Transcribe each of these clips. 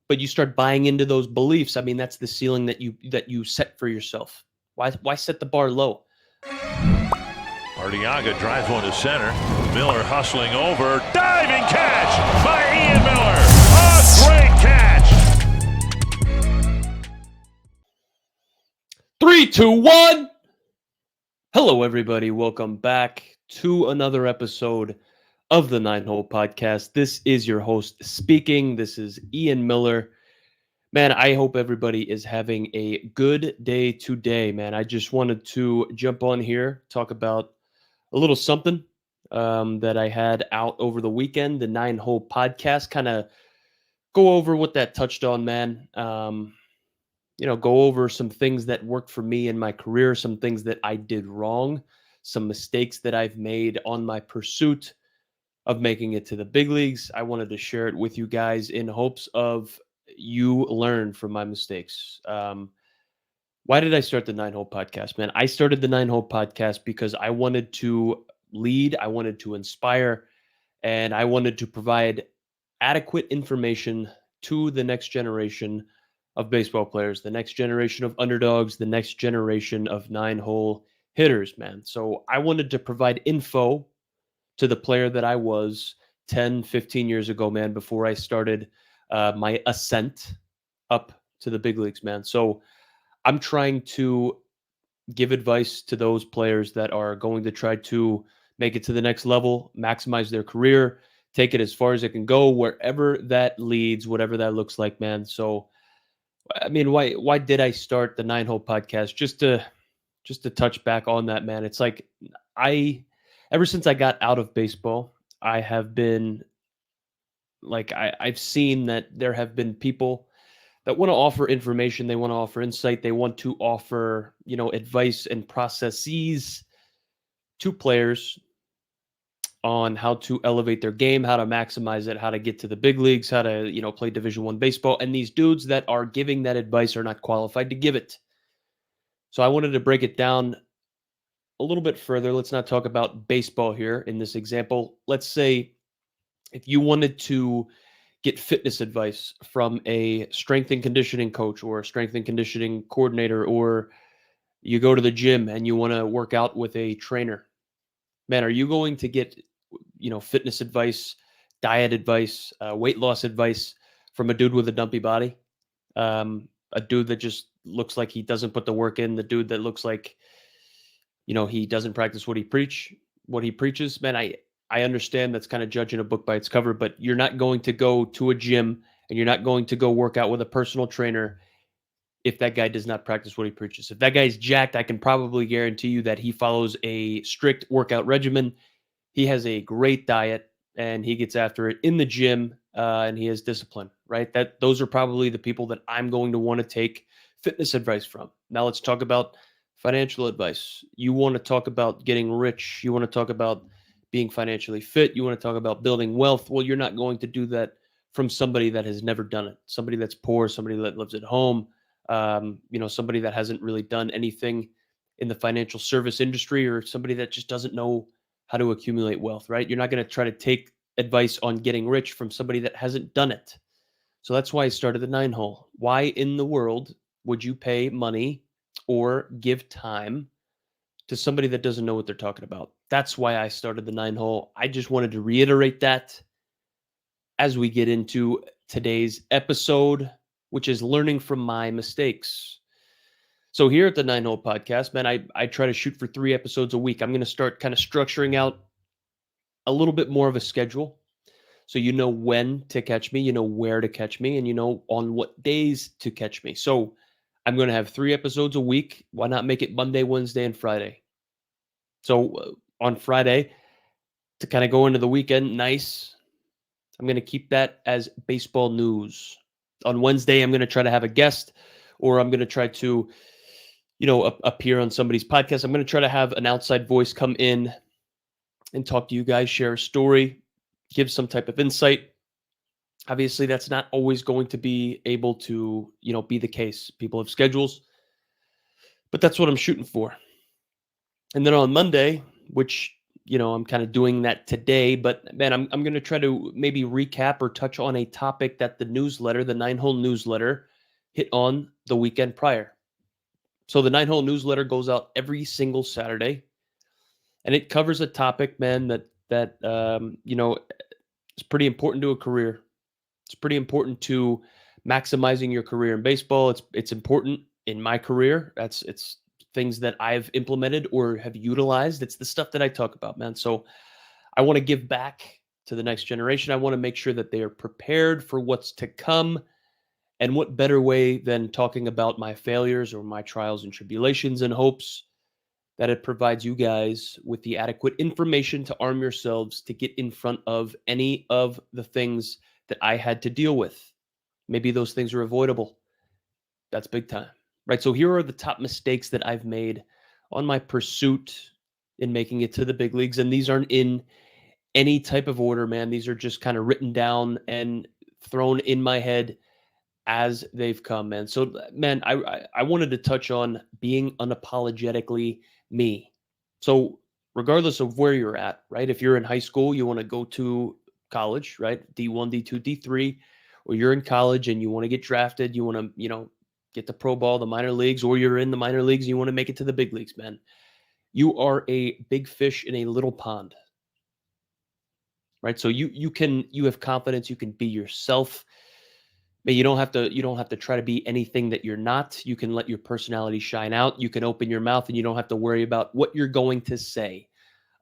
but you start buying into those beliefs. I mean, that's the ceiling that you set for yourself. Why set the bar low? Arteaga drives one to center. Miller hustling over. Diving catch by Ian Miller. A great catch. 3, 2, 1. Hello, everybody. Welcome back to another episode of the Nine Hole Podcast. This is your host speaking. This is Ian Miller. Man, I hope everybody is having a good day today, man. I just wanted to jump on here, talk about a little something that I had out over the weekend, the Nine Hole Podcast, kind of go over what that touched on, man. Go over some things that worked for me in my career, some things that I did wrong, some mistakes that I've made on my pursuit of making it to the big leagues. I wanted to share it with you guys in hopes of you learn from my mistakes. Why did I start the Nine Hole Podcast, man? I started the Nine Hole Podcast because I wanted to lead, I wanted to inspire, and I wanted to provide adequate information to the next generation of baseball players, the next generation of underdogs, the next generation of nine-hole hitters, man. So I wanted to provide info to the player that I was 10, 15 years ago, man, before I started my ascent up to the big leagues, man. So I'm trying to give advice to those players that are going to try to make it to the next level, maximize their career, take it as far as it can go, wherever that leads, whatever that looks like, man. So, I mean, why did I start the Nine Hole Podcast? Just to touch back on that, man. It's like ever since I got out of baseball, I have been like I've seen that there have been people that want to offer information, they want to offer insight, they want to offer, advice and processes to players on how to elevate their game, how to maximize it, how to get to the big leagues, how to, play Division I baseball. And these dudes that are giving that advice are not qualified to give it. So I wanted to break it down a little bit further. Let's not talk about baseball here in this example. Let's say if you wanted to get fitness advice from a strength and conditioning coach or a strength and conditioning coordinator, or you go to the gym and you want to work out with a trainer, man, are you going to get, fitness advice, diet advice, weight loss advice from a dude with a dumpy body? A dude that just looks like he doesn't put the work in, the dude that looks like, he doesn't practice what he preaches. Man, I understand that's kind of judging a book by its cover, but you're not going to go to a gym and you're not going to go work out with a personal trainer if that guy does not practice what he preaches. If that guy's jacked, I can probably guarantee you that he follows a strict workout regimen. He has a great diet and he gets after it in the gym, and he has discipline, right? Those are probably the people that I'm going to want to take fitness advice from. Now let's talk about financial advice. You want to talk about getting rich. You want to talk about being financially fit. You want to talk about building wealth. Well, you're not going to do that from somebody that has never done it. Somebody that's poor, somebody that lives at home, somebody that hasn't really done anything in the financial service industry, or somebody that just doesn't know how to accumulate wealth, right? You're not going to try to take advice on getting rich from somebody that hasn't done it. So that's why I started the Nine Hole. Why in the world would you pay money or give time to somebody that doesn't know what they're talking about? That's why I started the Nine Hole. I just wanted to reiterate that as we get into today's episode, which is learning from my mistakes. So here at the Nine Hole Podcast, man, I try to shoot for 3 episodes a week. I'm going to start kind of structuring out a little bit more of a schedule, so you know when to catch me, you know where to catch me, and you know on what days to catch me. So I'm going to have 3 episodes a week. Why not make it Monday, Wednesday, and Friday? So on Friday, to kind of go into the weekend, nice, I'm going to keep that as baseball news. On Wednesday, I'm going to try to have a guest, or I'm going to try to, appear on somebody's podcast. I'm going to try to have an outside voice come in and talk to you guys, share a story, give some type of insight. Obviously, that's not always going to be able to, be the case. People have schedules, but that's what I'm shooting for. And then on Monday, which, I'm kind of doing that today, but man, I'm going to try to maybe recap or touch on a topic that the newsletter, the 9-hole newsletter, hit on the weekend prior. So the 9-hole newsletter goes out every single Saturday, and it covers a topic, man, that is pretty important to a career. It's pretty important to maximizing your career in baseball. It's important in my career. It's things that I've implemented or have utilized. It's the stuff that I talk about, man. So I want to give back to the next generation. I want to make sure that they are prepared for what's to come. And what better way than talking about my failures or my trials and tribulations and hopes that it provides you guys with the adequate information to arm yourselves to get in front of any of the things that I had to deal with. Maybe those things are avoidable. That's big time, right? So here are the top mistakes that I've made on my pursuit in making it to the big leagues. And these aren't in any type of order, man. These are just kind of written down and thrown in my head as they've come, man. So, man, I wanted to touch on being unapologetically me. So, regardless of where you're at, right? If you're in high school, you want to go to college, right? D1, D2, D3, or you're in college and you want to get drafted, you want to, get the pro ball, the minor leagues, or you're in the minor leagues, you want to make it to the big leagues, man. You are a big fish in a little pond, right? So you have confidence, you can be yourself. But you don't have to try to be anything that you're not. You can let your personality shine out. You can open your mouth and you don't have to worry about what you're going to say.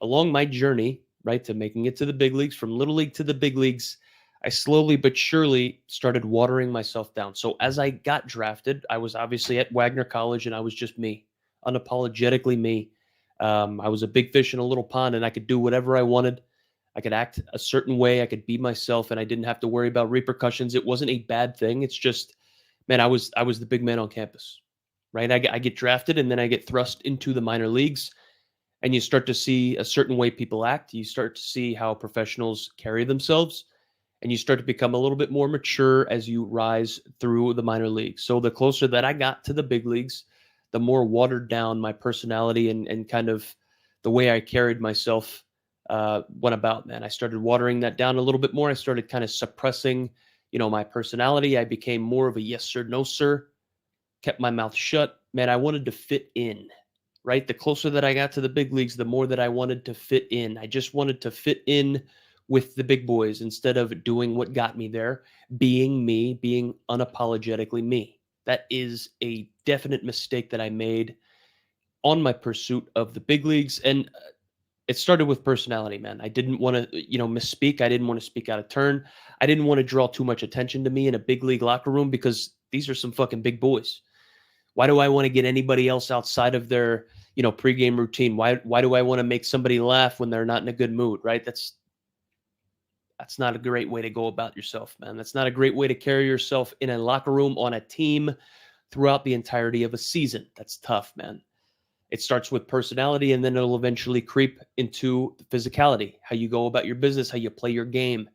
Along my journey, right, to making it to the big leagues, from little league to the big leagues, I slowly but surely started watering myself down. So as I got drafted, I was obviously at Wagner College and I was just me, unapologetically me. I was a big fish in a little pond and I could do whatever I wanted. I could act a certain way. I could be myself, and I didn't have to worry about repercussions. It wasn't a bad thing. It's just, man, I was the big man on campus, right? I get drafted, and then I get thrust into the minor leagues, and you start to see a certain way people act. You start to see how professionals carry themselves, and you start to become a little bit more mature as you rise through the minor leagues. So the closer that I got to the big leagues, the more watered down my personality and kind of the way I carried myself went about, man. I started watering that down a little bit more. I started kind of suppressing, my personality. I became more of a yes sir, no sir, kept my mouth shut. Man, I wanted to fit in, right? The closer that I got to the big leagues, the more that I wanted to fit in. I just wanted to fit in with the big boys instead of doing what got me there, being me, being unapologetically me. That is a definite mistake that I made on my pursuit of the big leagues. And it started with personality, man. I didn't want to, misspeak. I didn't want to speak out of turn. I didn't want to draw too much attention to me in a big league locker room because these are some fucking big boys. Why do I want to get anybody else outside of their, pregame routine? Why do I want to make somebody laugh when they're not in a good mood, right? That's not a great way to go about yourself, man. That's not a great way to carry yourself in a locker room on a team throughout the entirety of a season. That's tough, man. It starts with personality and then it'll eventually creep into physicality, how you go about your business, how you play your game.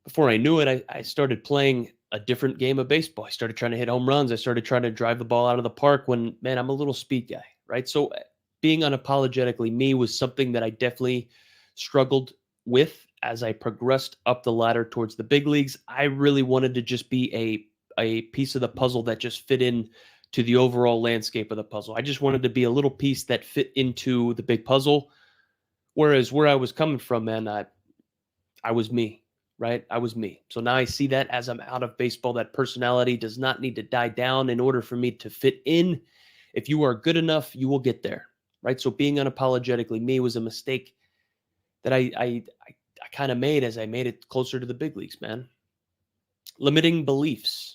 Before I knew it, I started playing a different game of baseball. I started trying to hit home runs. I started trying to drive the ball out of the park when, man, I'm a little speed guy, right? So being unapologetically me was something that I definitely struggled with as I progressed up the ladder towards the big leagues. I really wanted to just be a piece of the puzzle that just fit in to the overall landscape of the puzzle. I just wanted to be a little piece that fit into the big puzzle. Whereas where I was coming from, man, I was me, right? I was me. So now I see that as I'm out of baseball, that personality does not need to die down in order for me to fit in. If you are good enough, you will get there, right? So being unapologetically me was a mistake that I kind of made as I made it closer to the big leagues, man. Limiting beliefs.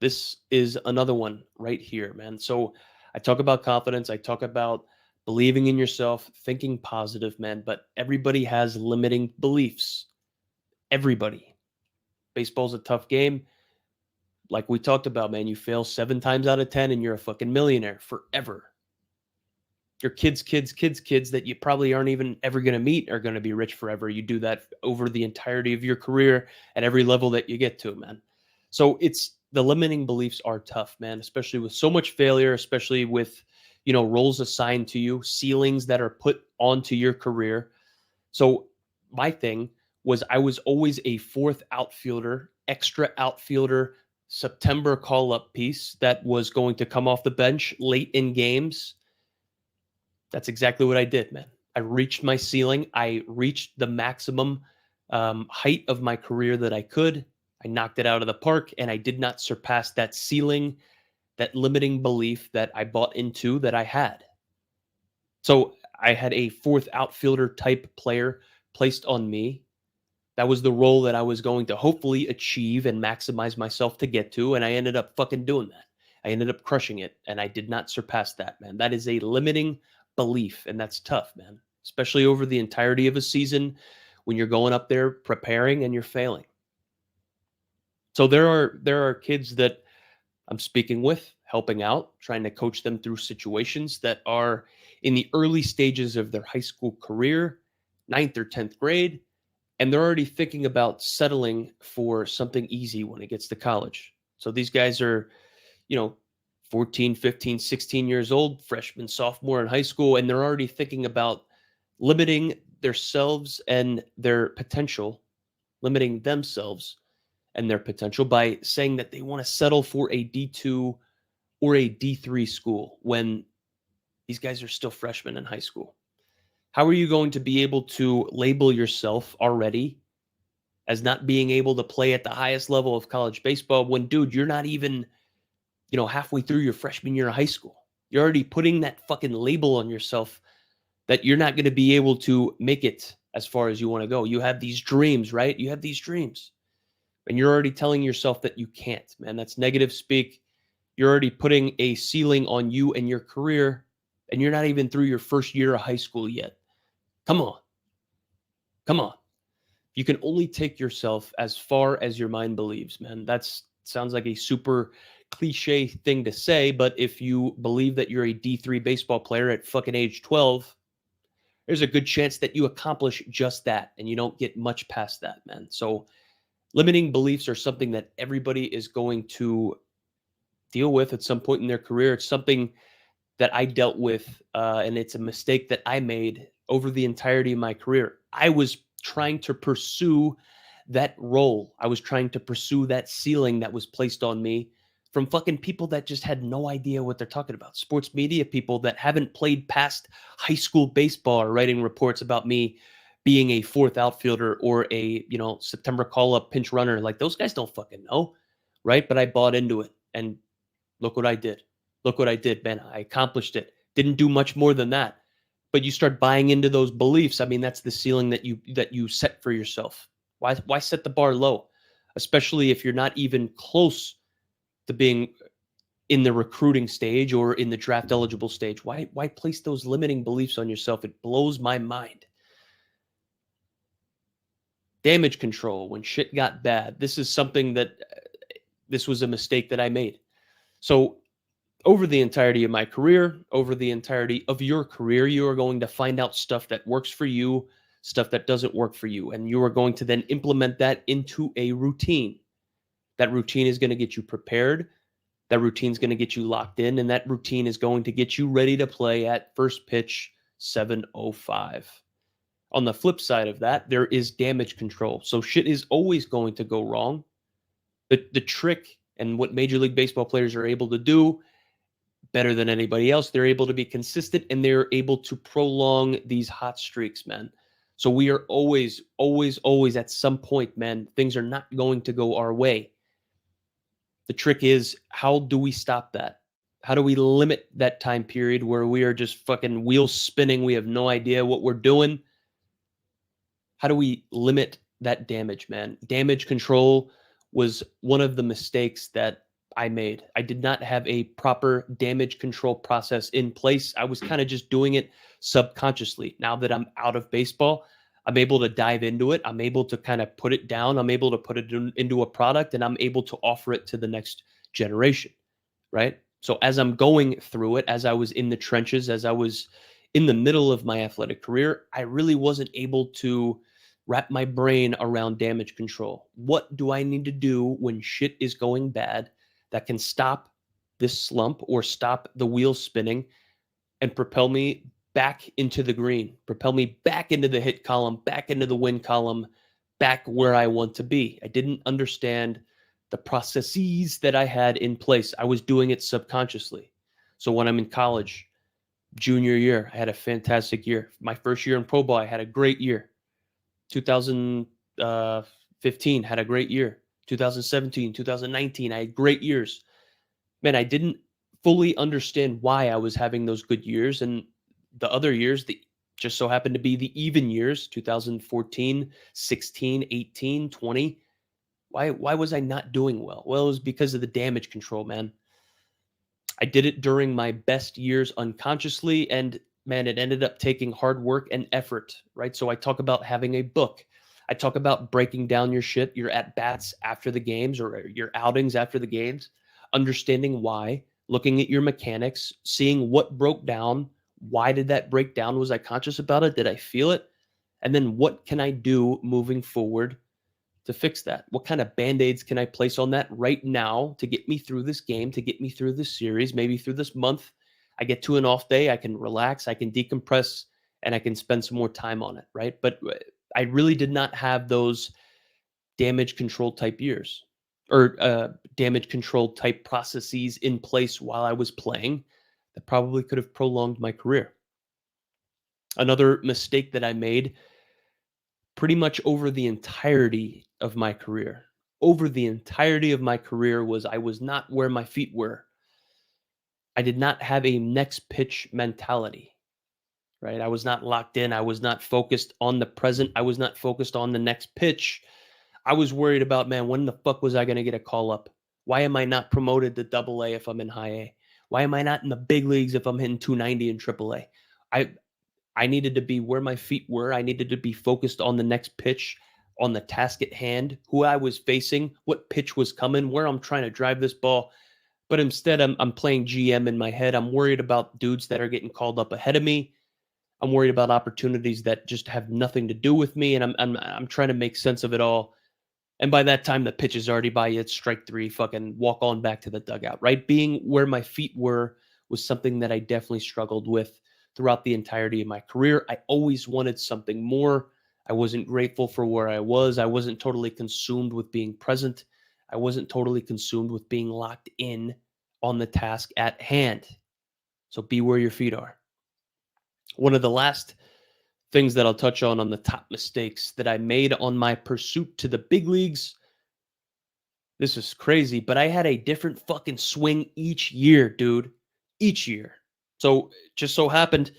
This is another one right here, man. So I talk about confidence. I talk about believing in yourself, thinking positive, man. But everybody has limiting beliefs. Everybody. Baseball's a tough game. Like we talked about, man, you fail 7 times out of 10 and you're a fucking millionaire forever. Your kids that you probably aren't even ever going to meet are going to be rich forever. You do that over the entirety of your career at every level that you get to, man. So the limiting beliefs are tough, man, especially with so much failure, especially with, roles assigned to you, ceilings that are put onto your career. So my thing was I was always a fourth outfielder, extra outfielder, September call-up piece that was going to come off the bench late in games. That's exactly what I did, man. I reached my ceiling. I reached the maximum height of my career that I could. I knocked it out of the park, and I did not surpass that ceiling, that limiting belief that I bought into that I had. So I had a fourth outfielder type player placed on me. That was the role that I was going to hopefully achieve and maximize myself to get to. And I ended up fucking doing that. I ended up crushing it. And I did not surpass that, man. That is a limiting belief. And that's tough, man. Especially over the entirety of a season when you're going up there preparing and you're failing. So there are kids that I'm speaking with, helping out, trying to coach them through situations that are in the early stages of their high school career, 9th or 10th grade, and they're already thinking about settling for something easy when it gets to college. So these guys are, 14, 15, 16 years old, freshman, sophomore in high school, and they're already thinking about limiting themselves and their potential, limiting themselves and their potential by saying that they want to settle for a D2 or a D3 school when these guys are still freshmen in high school. How are you going to be able to label yourself already as not being able to play at the highest level of college baseball when, dude, you're not even, halfway through your freshman year of high school? You're already putting that fucking label on yourself that you're not going to be able to make it as far as you want to go. You have these dreams, right? You have these dreams. And you're already telling yourself that you can't, man. That's negative speak. You're already putting a ceiling on you and your career, and you're not even through your first year of high school yet. Come on. Come on. You can only take yourself as far as your mind believes, man. That sounds like a super cliche thing to say, but if you believe that you're a D3 baseball player at fucking age 12, there's a good chance that you accomplish just that, and you don't get much past that, man. So limiting beliefs are something that everybody is going to deal with at some point in their career. It's something that I dealt with, and it's a mistake that I made over the entirety of my career. I was trying to pursue that role. I was trying to pursue that ceiling that was placed on me from fucking people that just had no idea what they're talking about. Sports media people that haven't played past high school baseball are writing reports about me being a fourth outfielder or a, September call-up pinch runner. Like, those guys don't fucking know, right? But I bought into it, and look what I did. Look what I did, man. I accomplished it. Didn't do much more than that. But you start buying into those beliefs. I mean, that's the ceiling that you set for yourself. Why set the bar low? Especially if you're not even close to being in the recruiting stage or in the draft eligible stage. Why place those limiting beliefs on yourself? It blows my mind. Damage control when shit got bad. This is something that this was a mistake that I made. So over the entirety of my career, over the entirety of your career, you are going to find out stuff that works for you, stuff that doesn't work for you. And you are going to then implement that into a routine. That routine is going to get you prepared. That routine is going to get you locked in. And that routine is going to get you ready to play at first pitch 7:05. On the flip side of that, there is damage control. So shit is always going to go wrong. The trick and what Major League Baseball players are able to do better than anybody else, they're able to be consistent and they're able to prolong these hot streaks, man. So we are always, always, always at some point, man, things are not going to go our way. The trick is, how do we stop that? How do we limit that time period where we are just fucking wheels spinning? We have no idea what we're doing. How do we limit that damage, man? Damage control was one of the mistakes that I made. I did not have a proper damage control process in place. I was kind of just doing it subconsciously. Now that I'm out of baseball, I'm able to dive into it. I'm able to kind of put it down. I'm able to put it into a product, and I'm able to offer it to the next generation, right? So as I'm going through it, as I was in the trenches, as I was in the middle of my athletic career, I really wasn't able to wrap my brain around damage control. What do I need to do when shit is going bad that can stop this slump or stop the wheel spinning and propel me back into the green, propel me back into the hit column, back into the win column, back where I want to be. I didn't understand the processes that I had in place. I was doing it subconsciously. So when I'm in college, junior year, I had a fantastic year. My first year in pro ball, I had a great year. 2015 had a great year. 2017, 2019, I had great years. Man, I didn't fully understand why I was having those good years. And the other years, the just so happened to be the even years, 2014, 16, 18, 20. Why was I not doing well? Well, it was because of the damage control, man. I did it during my best years unconsciously, and man, it ended up taking hard work and effort, right? So I talk about having a book. I talk about breaking down your shit, your at bats after the games or your outings after the games, understanding why, looking at your mechanics, seeing what broke down. Why did that break down? Was I conscious about it? Did I feel it? And then what can I do moving forward to fix that? What kind of band-aids can I place on that right now to get me through this game, to get me through this series, maybe through this month? I get to an off day, I can relax, I can decompress, and I can spend some more time on it, right? But I really did not have those damage control type years or damage control type processes in place while I was playing that probably could have prolonged my career. Another mistake that I made pretty much over the entirety of my career. Over the entirety of my career was I was not where my feet were. I did not have a next pitch mentality, right? I was not locked in. I was not focused on the present. I was not focused on the next pitch. I was worried about, man, when the fuck was I going to get a call up? Why am I not promoted to double A if I'm in high A? Why am I not in the big leagues if I'm hitting 290 in triple A? I needed to be where my feet were. I needed to be focused on the next pitch, on the task at hand, who I was facing, what pitch was coming, where I'm trying to drive this ball. But instead, I'm playing GM in my head. I'm worried about dudes that are getting called up ahead of me. I'm worried about opportunities that just have nothing to do with me, and I'm trying to make sense of it all. And by that time, the pitch is already by you. It's strike three. Fucking walk on back to the dugout. Right, being where my feet were was something that I definitely struggled with throughout the entirety of my career. I always wanted something more. I wasn't grateful for where I was. I wasn't totally consumed with being present. I wasn't totally consumed with being locked in on the task at hand. So be where your feet are. One of the last things that I'll touch on the top mistakes that I made on my pursuit to the big leagues. This is crazy, but I had a different fucking swing each year, dude. Each year. So just so happened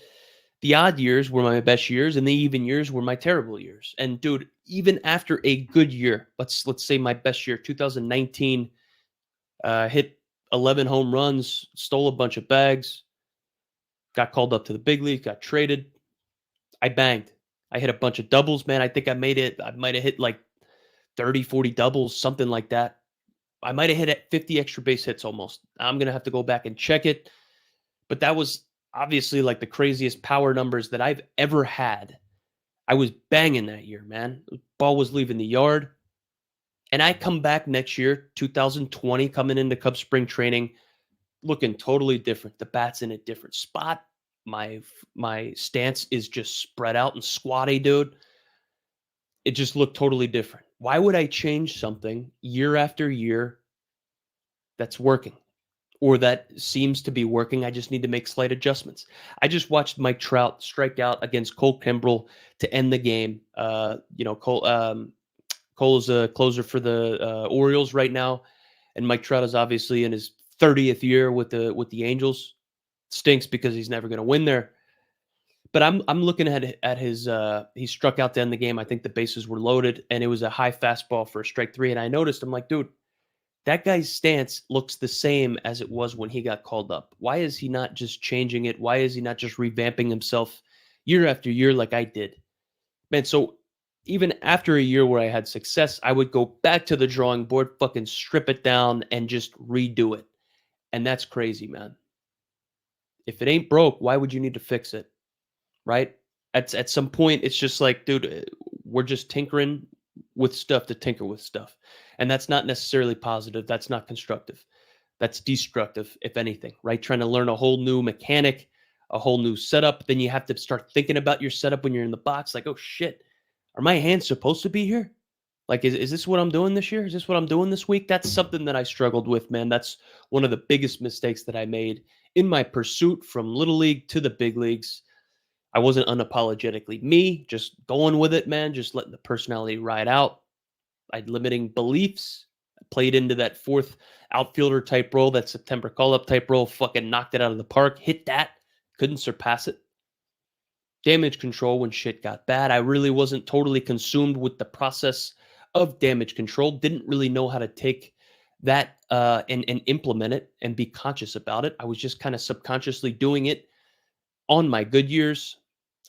the odd years were my best years and the even years were my terrible years. And dude, even after a good year, let's say my best year, 2019, hit 11 home runs, stole a bunch of bags, got called up to the big league, got traded. I banged. I hit a bunch of doubles, man. I think I made it. I might have hit like 30, 40 doubles, something like that. I might have hit at 50 extra base hits almost. I'm going to have to go back and check it. But that was obviously like the craziest power numbers that I've ever had. I was banging that year, man. The ball was leaving the yard. And I come back next year, 2020, coming into Cubs spring training, looking totally different. The bat's in a different spot. My stance is just spread out and squatty, dude. It just looked totally different. Why would I change something year after year that's working or that seems to be working? I just need to make slight adjustments. I just watched Mike Trout strike out against Cole Kimbrell to end the game. Cole is a closer for the Orioles right now, and Mike Trout is obviously in his 30th year with the Angels. Stinks because he's never going to win there. But I'm looking at his he struck out to end the game. I think the bases were loaded, and it was a high fastball for a strike three. And I noticed, I'm like, dude, that guy's stance looks the same as it was when he got called up. Why is he not just changing it? Why is he not just revamping himself year after year like I did? Man, so even after a year where I had success, I would go back to the drawing board, fucking strip it down, and just redo it. And that's crazy, man. If it ain't broke, why would you need to fix it? Right? At some point, it's just like, dude, we're just tinkering with stuff to tinker with stuff. And that's not necessarily positive. That's not constructive. That's destructive, if anything, right? Trying to learn a whole new mechanic, a whole new setup. Then you have to start thinking about your setup when you're in the box. Like, oh shit, are my hands supposed to be here? Like, is this what I'm doing this year? Is this what I'm doing this week? That's something that I struggled with, man. That's one of the biggest mistakes that I made in my pursuit from little league to the big leagues. I wasn't unapologetically me, just going with it, man, just letting the personality ride out. I had limiting beliefs. I played into that fourth outfielder type role, that September call up type role, fucking knocked it out of the park, hit that, couldn't surpass it. Damage control when shit got bad. I really wasn't totally consumed with the process of damage control. Didn't really know how to take that and implement it and be conscious about it. I was just kind of subconsciously doing it on my good years.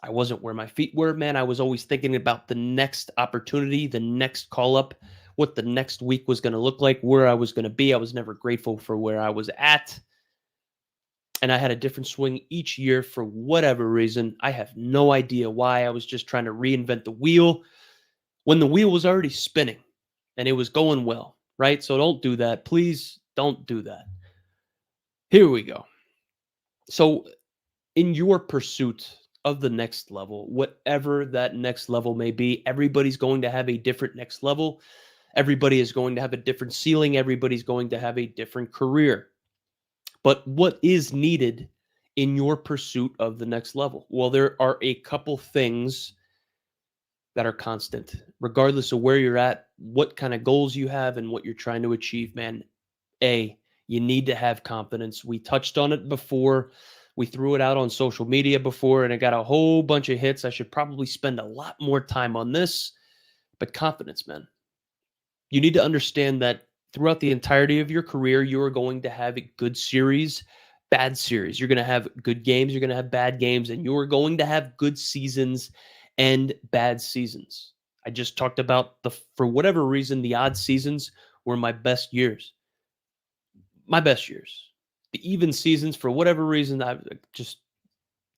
I wasn't where my feet were, man. I was always thinking about the next opportunity, the next call up, what the next week was going to look like, where I was going to be. I was never grateful for where I was at. And I had a different swing each year for whatever reason. I have no idea why. I was just trying to reinvent the wheel when the wheel was already spinning and it was going well, right? So don't do that. Please don't do that. Here we go. So, in your pursuit of the next level, whatever that next level may be, everybody's going to have a different next level. Everybody is going to have a different ceiling. Everybody's going to have a different career. But what is needed in your pursuit of the next level? Well, there are a couple things that are constant, regardless of where you're at, what kind of goals you have, and what you're trying to achieve, man. You need to have confidence. We touched on it before. We threw it out on social media before, and it got a whole bunch of hits. I should probably spend a lot more time on this, but confidence, man. You need to understand that throughout the entirety of your career, you are going to have a good series, bad series. You're going to have good games, you're going to have bad games, and you are going to have good seasons and bad seasons. I just talked about for whatever reason, the odd seasons were my best years. My best years. The even seasons, for whatever reason, I just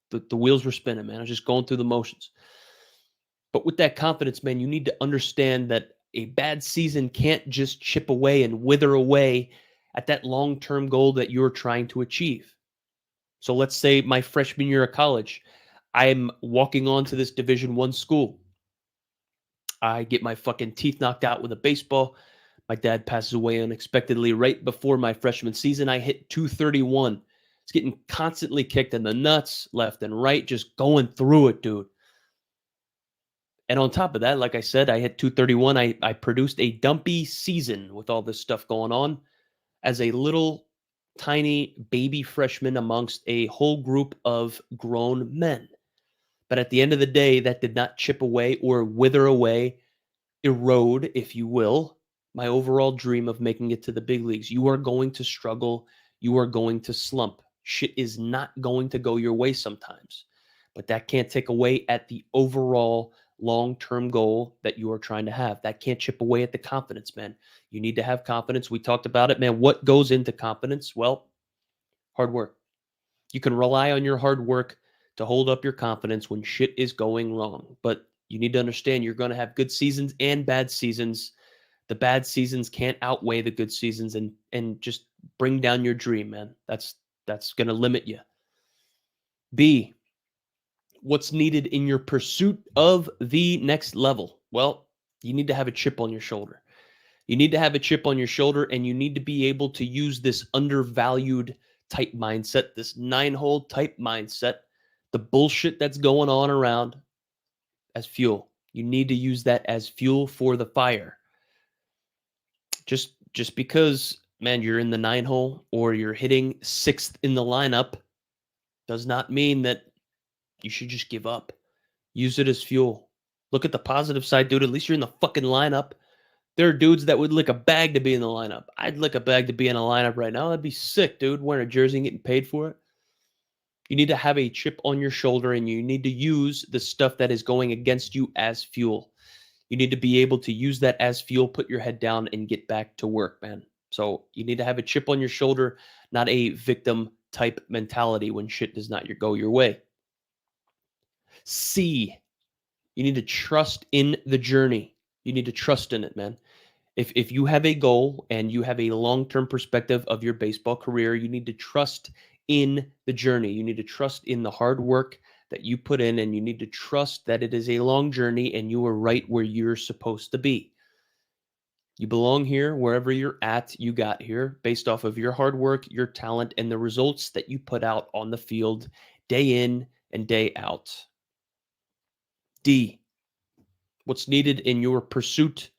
the wheels were spinning, man. I was just going through the motions. But with that confidence, man, you need to understand that a bad season can't just chip away and wither away at that long-term goal that you're trying to achieve. So let's say my freshman year of college, I'm walking on to this Division I school. I get my fucking teeth knocked out with a baseball. My dad passes away unexpectedly right before my freshman season. I hit 231. It's getting constantly kicked in the nuts, left and right, just going through it, dude. And on top of that, like I said, I hit 231. I produced a dumpy season with all this stuff going on as a little tiny baby freshman amongst a whole group of grown men. But at the end of the day, that did not chip away or wither away, erode, if you will, my overall dream of making it to the big leagues. You are going to struggle. You are going to slump. Shit is not going to go your way sometimes. But that can't take away at the overall long-term goal that you are trying to have. That can't chip away at the confidence, man. You need to have confidence. We talked about it, man. What goes into confidence? Well, hard work. You can rely on your hard work to hold up your confidence when shit is going wrong. But you need to understand you're going to have good seasons and bad seasons. The bad seasons can't outweigh the good seasons and just bring down your dream, man. That's going to limit you. B, what's needed in your pursuit of the next level? Well, you need to have a chip on your shoulder. You need to have a chip on your shoulder, and you need to be able to use this undervalued type mindset, this 9-hole type mindset, the bullshit that's going on around, as fuel. You need to use that as fuel for the fire. Just because, man, you're in the 9-hole or you're hitting 6th in the lineup does not mean that you should just give up. Use it as fuel. Look at the positive side, dude. At least you're in the fucking lineup. There are dudes that would lick a bag to be in the lineup. I'd lick a bag to be in a lineup right now. That'd be sick, dude. Wearing a jersey and getting paid for it. You need to have a chip on your shoulder, and you need to use the stuff that is going against you as fuel. You need to be able to use that as fuel, put your head down, and get back to work, man. So you need to have a chip on your shoulder, not a victim type mentality when shit does not go your way. C, you need to trust in the journey. You need to trust in it, man. If you have a goal and you have a long-term perspective of your baseball career, you need to trust in the journey. You need to trust in the hard work that you put in, and you need to trust that it is a long journey and you are right where you're supposed to be. You belong here. Wherever you're at, you got here based off of your hard work, your talent, and the results that you put out on the field day in and day out. D, what's needed in your pursuit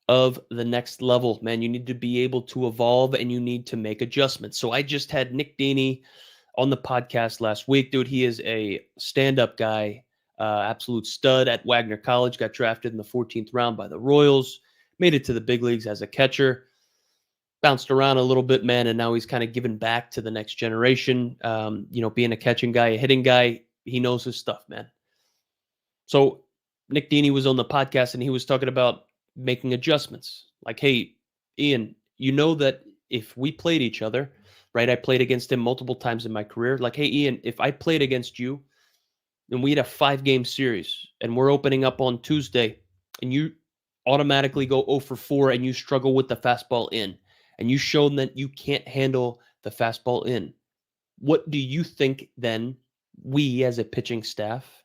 of the next level, man. You need to be able to evolve and you need to make adjustments. So I just had Nick Deeney on the podcast last week. Dude, he is a stand-up guy, absolute stud at Wagner College, got drafted in the 14th round by the Royals, made it to the big leagues as a catcher, bounced around a little bit, man, and now he's kind of giving back to the next generation. Being a catching guy, a hitting guy, he knows his stuff, man. So Nick Deeney was on the podcast and he was talking about making adjustments. Like, hey, Ian, you know that if we played each other, right? I played against him multiple times in my career. Like, hey, Ian, if I played against you and we had a 5-game series and we're opening up on Tuesday and you automatically go 0 for 4 and you struggle with the fastball in and you show that you can't handle the fastball in, what do you think then we as a pitching staff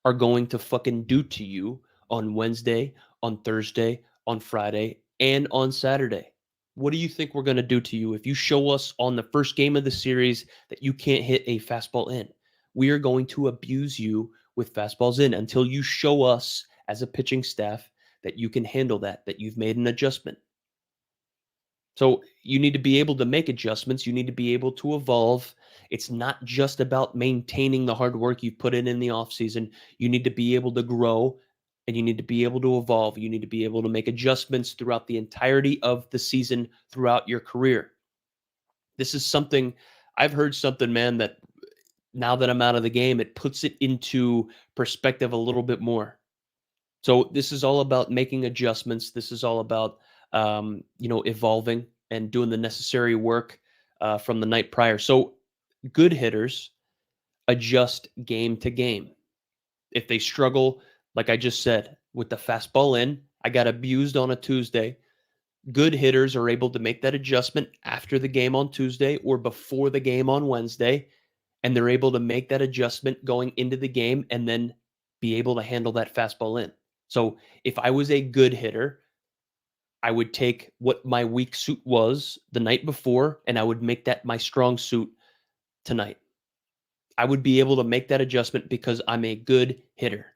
are going to fucking do to you on Wednesday, on Thursday, on Friday, and on Saturday? What do you think we're going to do to you if you show us on the first game of the series that you can't hit a fastball in? We are going to abuse you with fastballs in until you show us as a pitching staff that you can handle that you've made an adjustment. So you need to be able to make adjustments. You need to be able to evolve. It's not just about maintaining the hard work you've put in the offseason. You need to be able to grow and you need to be able to evolve. You need to be able to make adjustments throughout the entirety of the season, throughout your career. This is something I've heard something, man, that now that I'm out of the game, it puts it into perspective a little bit more. So this is all about making adjustments. This is all about evolving and doing the necessary work from the night prior. So good hitters adjust game to game. If they struggle, like I just said, with the fastball in, I got abused on a Tuesday. Good hitters are able to make that adjustment after the game on Tuesday or before the game on Wednesday, and they're able to make that adjustment going into the game and then be able to handle that fastball in. So if I was a good hitter, I would take what my weak suit was the night before, and I would make that my strong suit tonight. I would be able to make that adjustment because I'm a good hitter.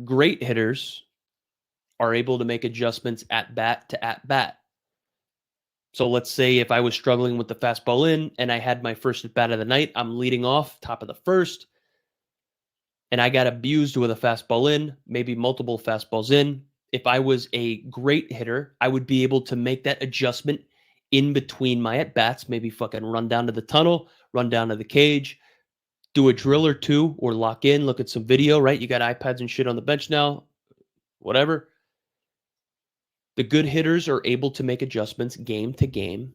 Great hitters are able to make adjustments at bat to at bat. So let's say if I was struggling with the fastball in and I had my first at bat of the night, I'm leading off top of the first, and I got abused with a fastball in, maybe multiple fastballs in. If I was a great hitter, I would be able to make that adjustment in between my at-bats, maybe fucking run down to the tunnel, run down to the cage, do a drill or two, or lock in, look at some video, right? You got iPads and shit on the bench now, whatever. The good hitters are able to make adjustments game to game.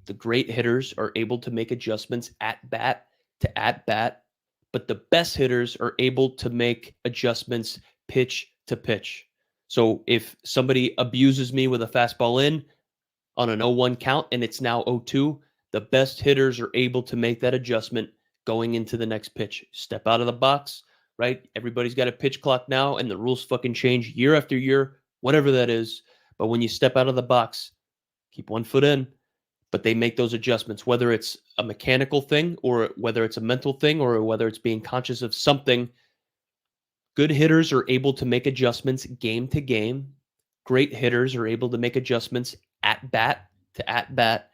The great hitters are able to make adjustments at bat to at bat. But the best hitters are able to make adjustments pitch to pitch. So if somebody abuses me with a fastball in on an 0-1 count and it's now 0-2, the best hitters are able to make that adjustment going into the next pitch. Step out of the box, right? Everybody's got a pitch clock now, and the rules fucking change year after year, whatever that is. But when you step out of the box, keep one foot in. But they make those adjustments, whether it's a mechanical thing or whether it's a mental thing or whether it's being conscious of something. Good hitters are able to make adjustments game to game. Great hitters are able to make adjustments at bat to at bat.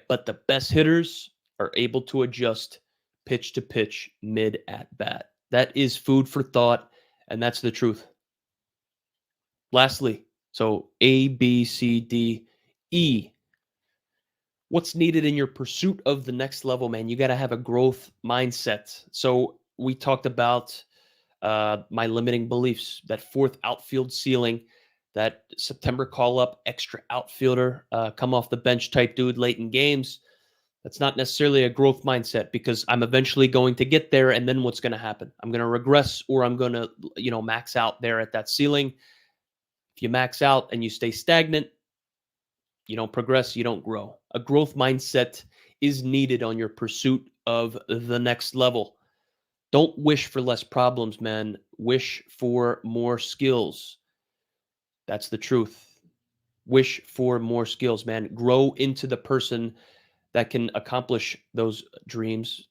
But the best hitters are able to adjust pitch to pitch mid at bat. That is food for thought, and that's the truth. Lastly, so A, B, C, D, E. What's needed in your pursuit of the next level, man? You got to have a growth mindset. So we talked about my limiting beliefs, that fourth outfield ceiling, that September call-up extra outfielder, come off the bench type dude late in games. That's not necessarily a growth mindset because I'm eventually going to get there, and then what's going to happen? I'm going to regress or I'm going to, max out there at that ceiling. If you max out and you stay stagnant, you don't progress, you don't grow. A growth mindset is needed on your pursuit of the next level? Don't wish for less problems, man. Wish for more skills. That's the truth. Wish for more skills, man. Grow into the person that can accomplish those dreams,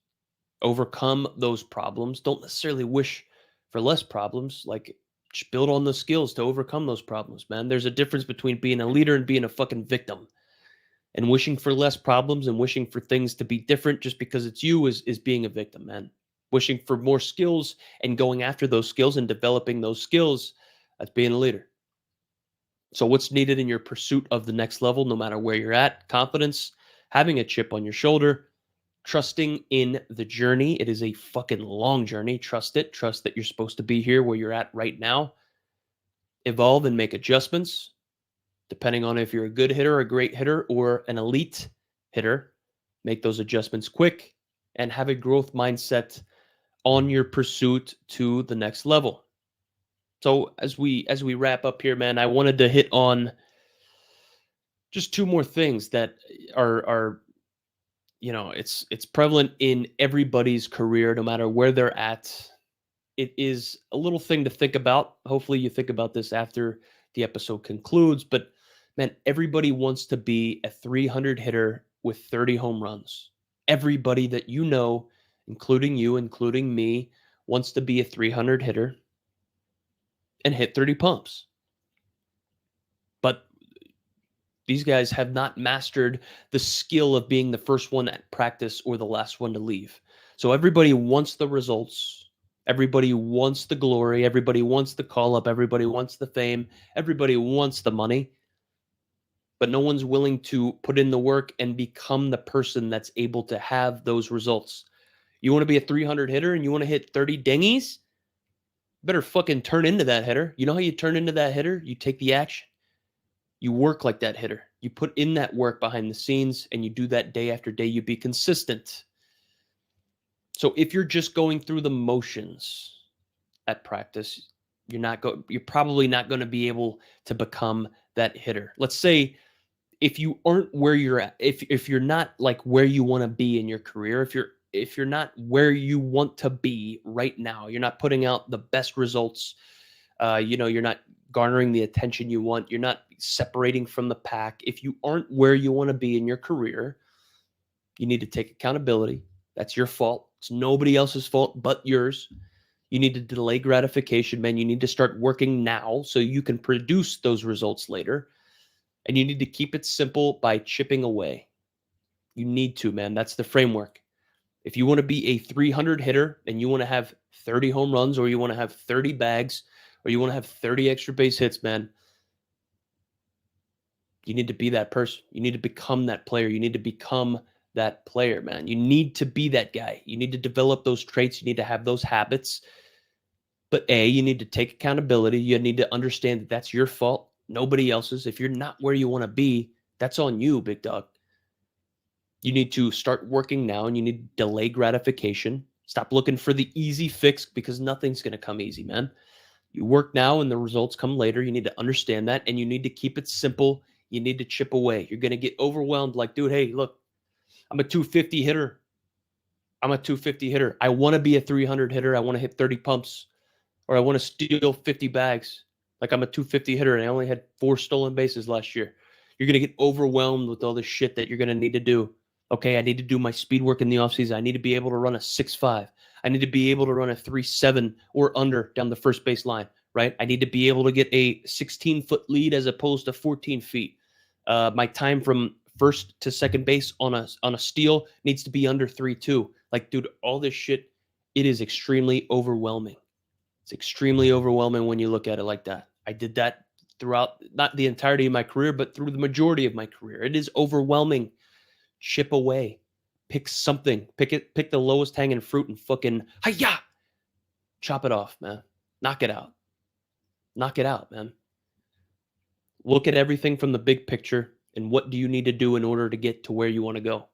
overcome those problems. Don't necessarily wish for less problems. Like, just build on the skills to overcome those problems, man. There's a difference between being a leader and being a fucking victim. And wishing for less problems and wishing for things to be different just because it's you is being a victim, man. Wishing for more skills and going after those skills and developing those skills, that's being a leader. So what's needed in your pursuit of the next level, no matter where you're at? Confidence, having a chip on your shoulder, trusting in the journey. It is a fucking long journey. Trust it. Trust that you're supposed to be here where you're at right now. Evolve and make adjustments, depending on if you're a good hitter, a great hitter, or an elite hitter. Make those adjustments quick and have a growth mindset on your pursuit to the next level. So as we wrap up here, man, I wanted to hit on just two more things that are it's prevalent in everybody's career, no matter where they're at. It is a little thing to think about. Hopefully you think about this after the episode concludes, but man, everybody wants to be a 300 hitter with 30 home runs. Everybody that you know, including you, including me, wants to be a 300 hitter and hit 30 pumps. But these guys have not mastered the skill of being the first one at practice or the last one to leave. So everybody wants the results. Everybody wants the glory. Everybody wants the call up. Everybody wants the fame. Everybody wants the money. But no one's willing to put in the work and become the person that's able to have those results. You want to be a 300 hitter and you want to hit 30 dingies? Better fucking turn into that hitter. You know how you turn into that hitter? You take the action. You work like that hitter. You put in that work behind the scenes and you do that day after day. You be consistent. So if you're just going through the motions at practice, you're probably not going to be able to become that hitter. Let's say if you aren't where you're at, if you're not like where you want to be in your career, if you're not where you want to be right now, you're not putting out the best results, you're not garnering the attention you want, you're not separating from the pack. If you aren't where you want to be in your career, you need to take accountability. That's your fault. It's nobody else's fault but yours. You need to delay gratification, man. You need to start working now so you can produce those results later. And you need to keep it simple by chipping away. You need to, man. That's the framework. If you want to be a 300 hitter and you want to have 30 home runs, or you want to have 30 bags, or you want to have 30 extra base hits, man, you need to be that person. You need to become that player. You need to become that player, man. You need to be that guy. You need to develop those traits. You need to have those habits. But you need to take accountability. You need to understand that that's your fault, nobody else's. If you're not where you want to be, that's on you, big dog. You need to start working now, and you need to delay gratification. Stop looking for the easy fix, because nothing's going to come easy, man. You work now and the results come later. You need to understand that, and you need to keep it simple. You need to chip away. You're going to get overwhelmed like, dude, hey, look, I'm a 250 hitter. I want to be a 300 hitter. I want to hit 30 pumps, or I want to steal 50 bags. Like, I'm a 250 hitter and I only had 4 stolen bases last year. You're going to get overwhelmed with all the shit that you're going to need to do. Okay, I need to do my speed work in the offseason. I need to be able to run a 6.5. I need to be able to run a 3.7 or under down the first base line, right? I need to be able to get a 16-foot lead as opposed to 14 feet. My time from first to second base on a steal needs to be under 3.2. Like, dude, all this shit, it is extremely overwhelming. It's extremely overwhelming when you look at it like that. I did that throughout, not the entirety of my career, but through the majority of my career. It is overwhelming. Chip away. Pick something. Pick the lowest hanging fruit and fucking hi-ya! Chop it off, man. Knock it out. Knock it out, man. Look at everything from the big picture, and what do you need to do in order to get to where you want to go?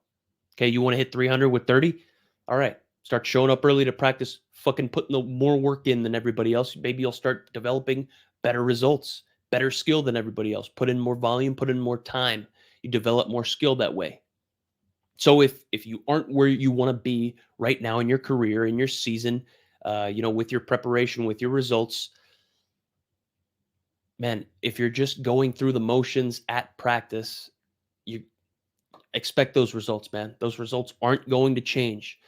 Okay, you want to hit 300 with 30? All right. Start showing up early to practice, fucking putting the more work in than everybody else. Maybe you'll start developing better results, better skill than everybody else. Put in more volume, put in more time. You develop more skill that way. So if you aren't where you want to be right now in your career, in your season, with your preparation, with your results, man, if you're just going through the motions at practice, you expect those results, man. Those results aren't going to change.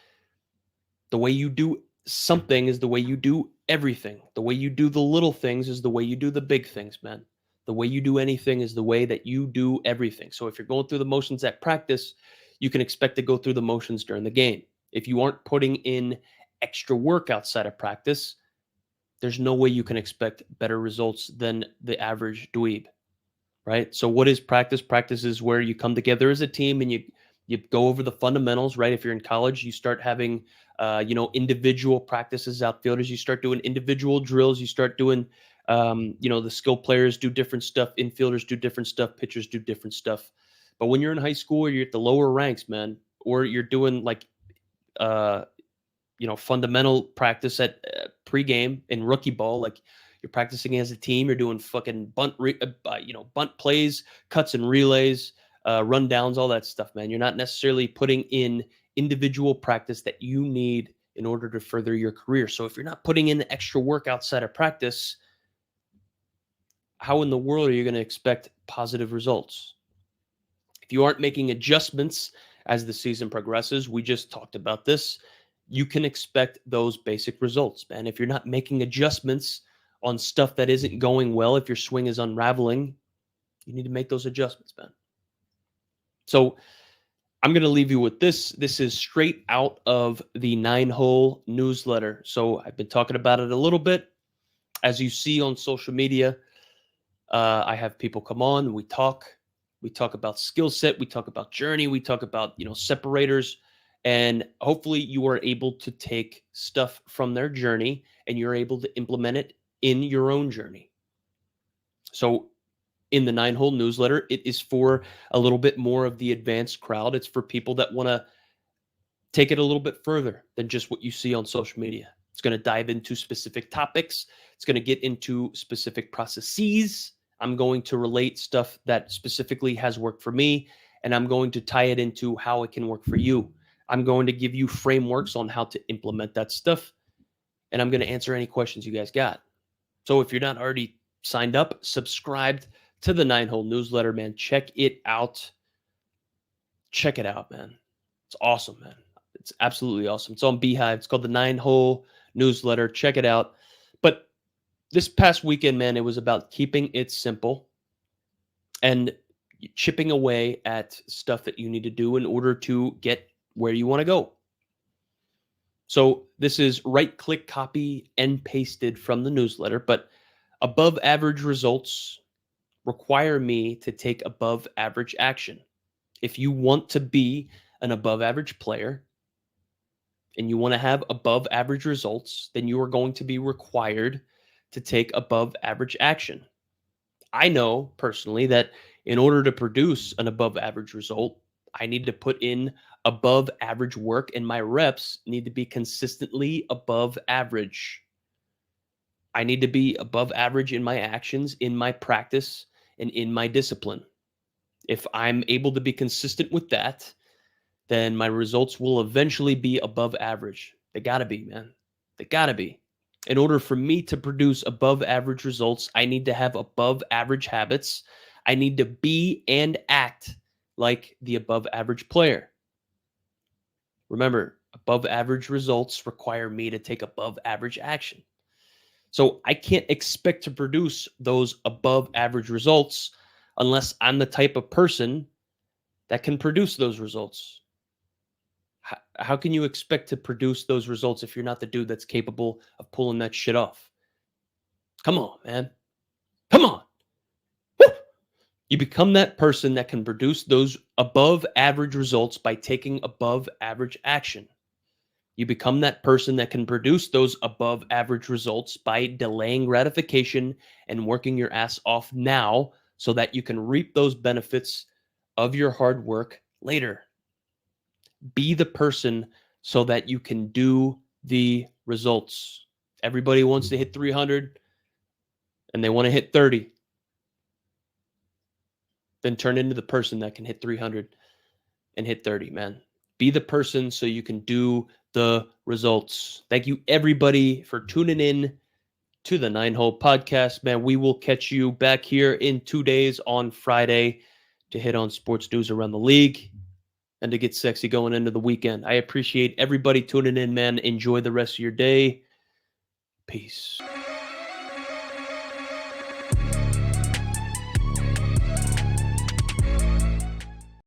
The way you do something is the way you do everything. The way you do the little things is the way you do the big things, man. The way you do anything is the way that you do everything. So if you're going through the motions at practice, you can expect to go through the motions during the game. If you aren't putting in extra work outside of practice, there's no way you can expect better results than the average dweeb, right? So what is practice? Practice is where you come together as a team and you go over the fundamentals, right? If you're in college, you start having individual practices. Outfielders, you start doing individual drills. You start doing the skill players do different stuff, infielders do different stuff, pitchers do different stuff. But when you're in high school or you're at the lower ranks, man, or you're doing like uh fundamental practice at pregame in rookie ball. Like you're practicing as a team. You're doing fucking bunt plays, cuts and relays, rundowns, all that stuff, man. You're not necessarily putting in individual practice that you need in order to further your career. So if you're not putting in the extra work outside of practice, how in the world are you going to expect positive results? If you aren't making adjustments as the season progresses, we just talked about this, you can expect those basic results, man. If you're not making adjustments on stuff that isn't going well, if your swing is unraveling, you need to make those adjustments, man. So I'm going to leave you with this. This is straight out of the 9-hole newsletter. So I've been talking about it a little bit. As you see on social media, I have people come on and we talk. We talk about skill set. We talk about journey. We talk about, separators. And hopefully you are able to take stuff from their journey and you're able to implement it in your own journey. So in the 9-hole newsletter, it is for a little bit more of the advanced crowd. It's for people that want to take it a little bit further than just what you see on social media. It's going to dive into specific topics. It's going to get into specific processes. I'm going to relate stuff that specifically has worked for me, and I'm going to tie it into how it can work for you. I'm going to give you frameworks on how to implement that stuff, and I'm going to answer any questions you guys got. So if you're not already signed up, subscribed to the 9-hole newsletter, man, check it out. Check it out, man. It's awesome, man. It's absolutely awesome. It's on Beehive. It's called the 9-hole newsletter. Check it out. But this past weekend, man, it was about keeping it simple and chipping away at stuff that you need to do in order to get where you want to go. So this is right-click copy and pasted from the newsletter, but above average results require me to take above average action. If you want to be an above average player and you want to have above average results, then you are going to be required to take above average action. I know personally that in order to produce an above average result, I need to put in above average work and my reps need to be consistently above average. I need to be above average in my actions, in my practice, and in my discipline. If I'm able to be consistent with that, then my results will eventually be above average. They got to be, man. They got to be. In order for me to produce above average results, I need to have above average habits. I need to be and act like the above average player. Remember, above average results require me to take above average action. So I can't expect to produce those above average results unless I'm the type of person that can produce those results. How can you expect to produce those results if you're not the dude that's capable of pulling that shit off? Come on, man. Come on. Woo! You become that person that can produce those above average results by taking above average action. You become that person that can produce those above average results by delaying gratification and working your ass off now so that you can reap those benefits of your hard work later. Be the person so that you can do the results. Everybody wants to hit 300 and they want to hit 30. Then turn into the person that can hit 300 and hit 30, man. Be the person so you can do the results. Thank you, everybody, for tuning in to the 9-Hole Podcast, man. We will catch you back here in 2 days on Friday to hit on sports news around the league and to get sexy going into the weekend. I appreciate everybody tuning in, man. Enjoy the rest of your day. Peace.